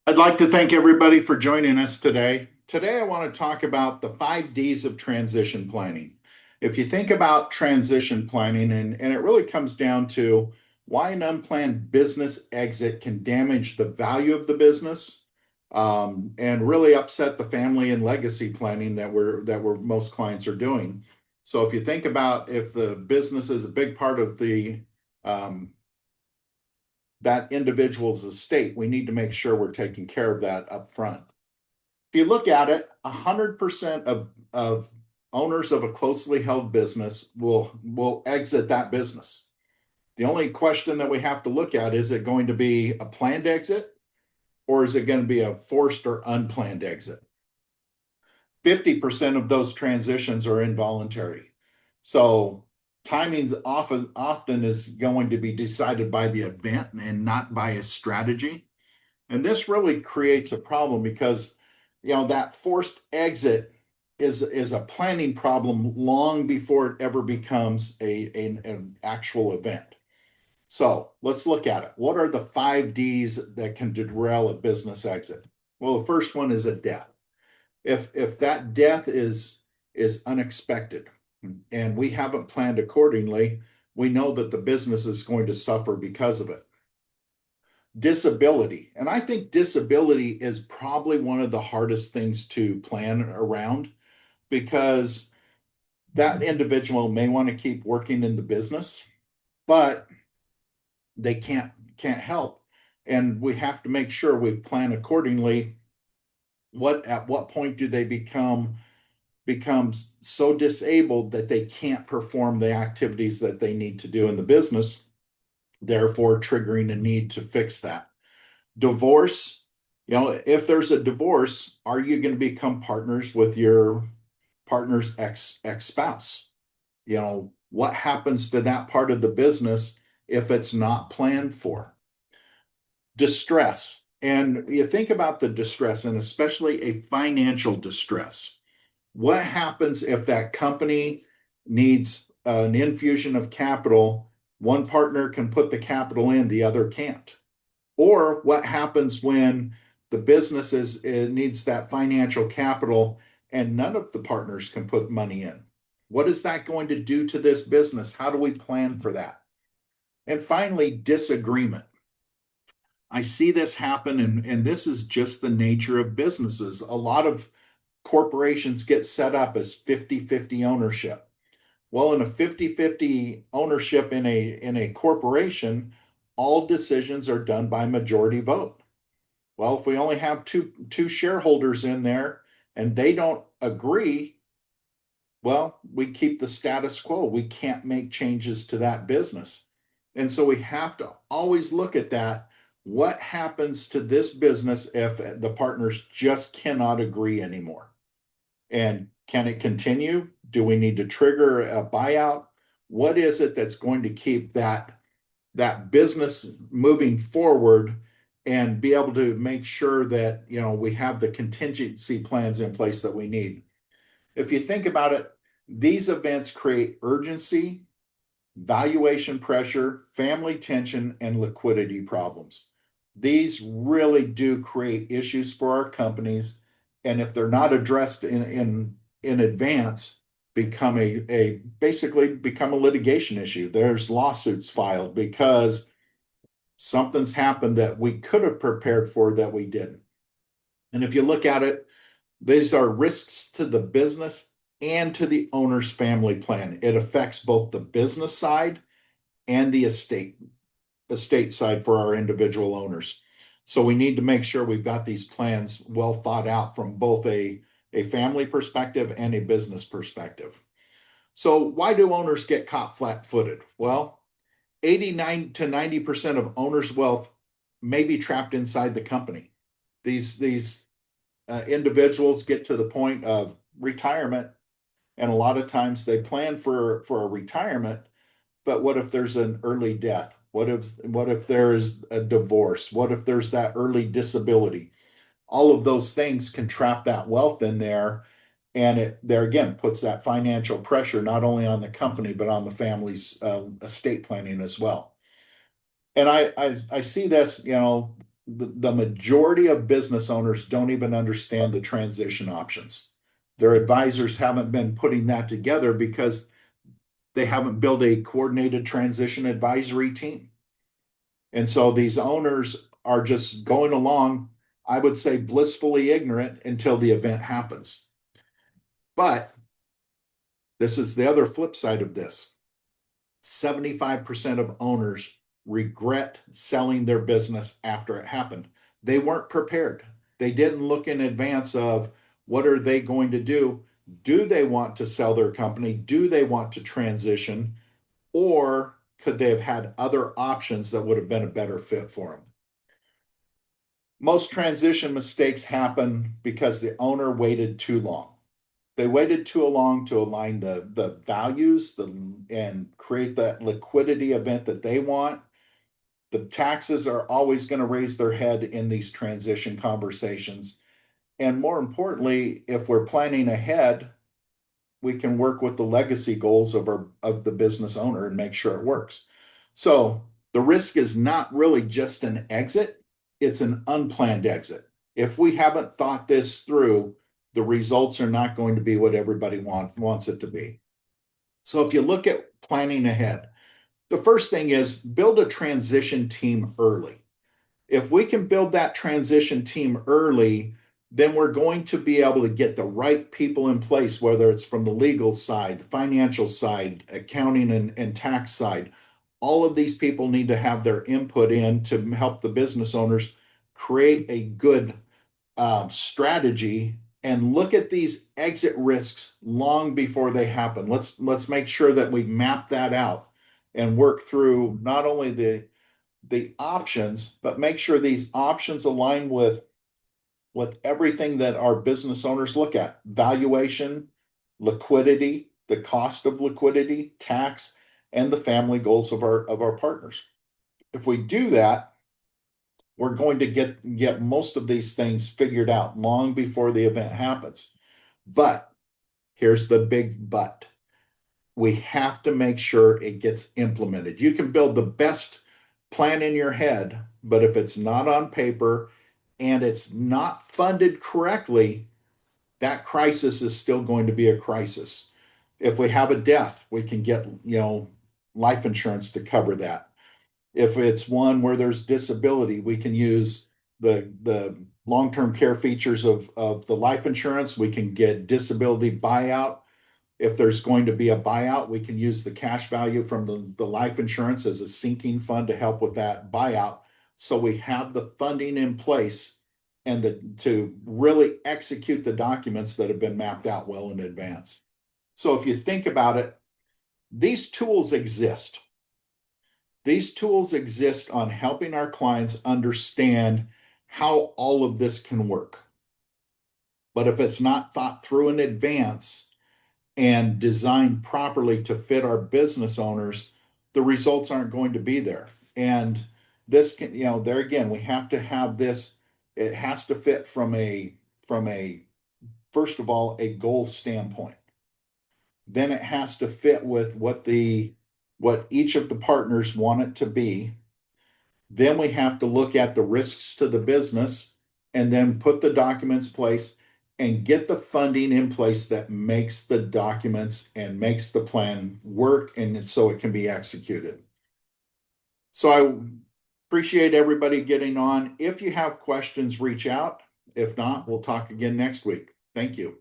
I'd like to thank everybody for joining us today. Today, I want to talk about the 5 Ds of transition planning. If you think about transition planning, and it really comes down to why an unplanned business exit can damage the value of the business, and really upset the family and legacy planning that we're most clients are doing. So if you think about if the business is a big part of the um, that individual's estate, we need to make sure we're taking care of that up front. If you look at it, 100% of owners of a closely held business will exit that business. The only question that we have to look at is it going to be a planned exit or is it going to be a forced or unplanned exit? 50% of those transitions are involuntary. So timing's often is going to be decided by the event and not by a strategy. And this really creates a problem because, that forced exit is a planning problem long before it ever becomes an actual event. So let's look at it. What are the 5 Ds that can derail a business exit? Well, the first one is a death. If that death is unexpected and we haven't planned accordingly, we know that the business is going to suffer because of it. Disability. And I think disability is probably one of the hardest things to plan around because that individual may want to keep working in the business, but they can't help. And we have to make sure we plan accordingly. At what point do they becomes so disabled that they can't perform the activities that they need to do in the business, therefore triggering a need to fix that. Divorce, if there's a divorce, are you going to become partners with your partner's ex spouse? What happens to that part of the business if it's not planned for? Distress. And you think about the distress, and especially a financial distress. What happens if that company needs an infusion of capital? One partner can put the capital in, the other can't. Or what happens when the business it needs that financial capital and none of the partners can put money in? What is that going to do to this business? How do we plan for that? And finally, disagreement. I see this happen, and this is just the nature of businesses. A lot of corporations get set up as 50-50 ownership. Well, in a 50-50 ownership in a corporation, all decisions are done by majority vote. Well, if we only have two shareholders in there and they don't agree, well, we keep the status quo. We can't make changes to that business. And so we have to always look at that. What happens to this business if the partners just cannot agree anymore? And can it continue? Do we need to trigger a buyout? What is it that's going to keep that business moving forward and be able to make sure that we have the contingency plans in place that we need? If you think about it, these events create urgency, valuation pressure, family tension, and liquidity problems. These really do create issues for our companies, and if they're not addressed in advance, become a basically become a litigation issue. There's lawsuits filed because something's happened that we could have prepared for that we didn't. And if you look at it, these are risks to the business and to the owner's family plan. It affects both the business side and the estate side for our individual owners. So we need to make sure we've got these plans well thought out from both a family perspective and a business perspective. So why do owners get caught flat-footed? Well, 89 to 90% of owners' wealth may be trapped inside the company. These individuals get to the point of retirement, and a lot of times they plan for a retirement, but what if there's an early death? What if there's a divorce? What if there's that early disability? All of those things can trap that wealth in there, and it there again puts that financial pressure not only on the company but on the family's estate planning as well. And I see this, the majority of business owners don't even understand the transition options. Their advisors haven't been putting that together because they haven't built a coordinated transition advisory team. And so these owners are just going along, I would say, blissfully ignorant until the event happens. But this is the other flip side of this. 75% of owners regret selling their business after it happened. They weren't prepared. They didn't look in advance of what are they going to do? Do they want to sell their company? Do they want to transition? Or could they have had other options that would have been a better fit for them? Most transition mistakes happen because the owner waited too long. They waited too long to align the values and create that liquidity event that they want. The taxes are always going to raise their head in these transition conversations. And more importantly, if we're planning ahead, we can work with the legacy goals of the business owner and make sure it works. So the risk is not really just an exit, it's an unplanned exit. If we haven't thought this through, the results are not going to be what everybody wants it to be. So if you look at planning ahead, the first thing is build a transition team early. If we can build that transition team early, then we're going to be able to get the right people in place, whether it's from the legal side, financial side, accounting and tax side. All of these people need to have their input in to help the business owners create a good strategy and look at these exit risks long before they happen. Let's make sure that we map that out and work through not only the options, but make sure these options align with everything that our business owners look at: valuation, liquidity, the cost of liquidity, tax, and the family goals of our partners. If we do that, we're going to get most of these things figured out long before the event happens. But here's the big but. We have to make sure it gets implemented. You can build the best plan in your head, but if it's not on paper and it's not funded correctly, that crisis is still going to be a crisis. If we have a death, we can get, life insurance to cover that. If it's one where there's disability, we can use the long-term care features of the life insurance. We can get disability buyout. If there's going to be a buyout, we can use the cash value from the life insurance as a sinking fund to help with that buyout. So we have the funding in place and to really execute the documents that have been mapped out well in advance. So if you think about it, these tools exist. These tools exist on helping our clients understand how all of this can work. But if it's not thought through in advance and designed properly to fit our business owners, the results aren't going to be there. And this can, there again, we have to have this. It has to fit from a first of all a goal standpoint. Then it has to fit with what each of the partners want it to be. Then we have to look at the risks to the business and then put the documents in place and get the funding in place that makes the documents and makes the plan work and so it can be executed. So I appreciate everybody getting on. If you have questions, reach out. If not, we'll talk again next week. Thank you.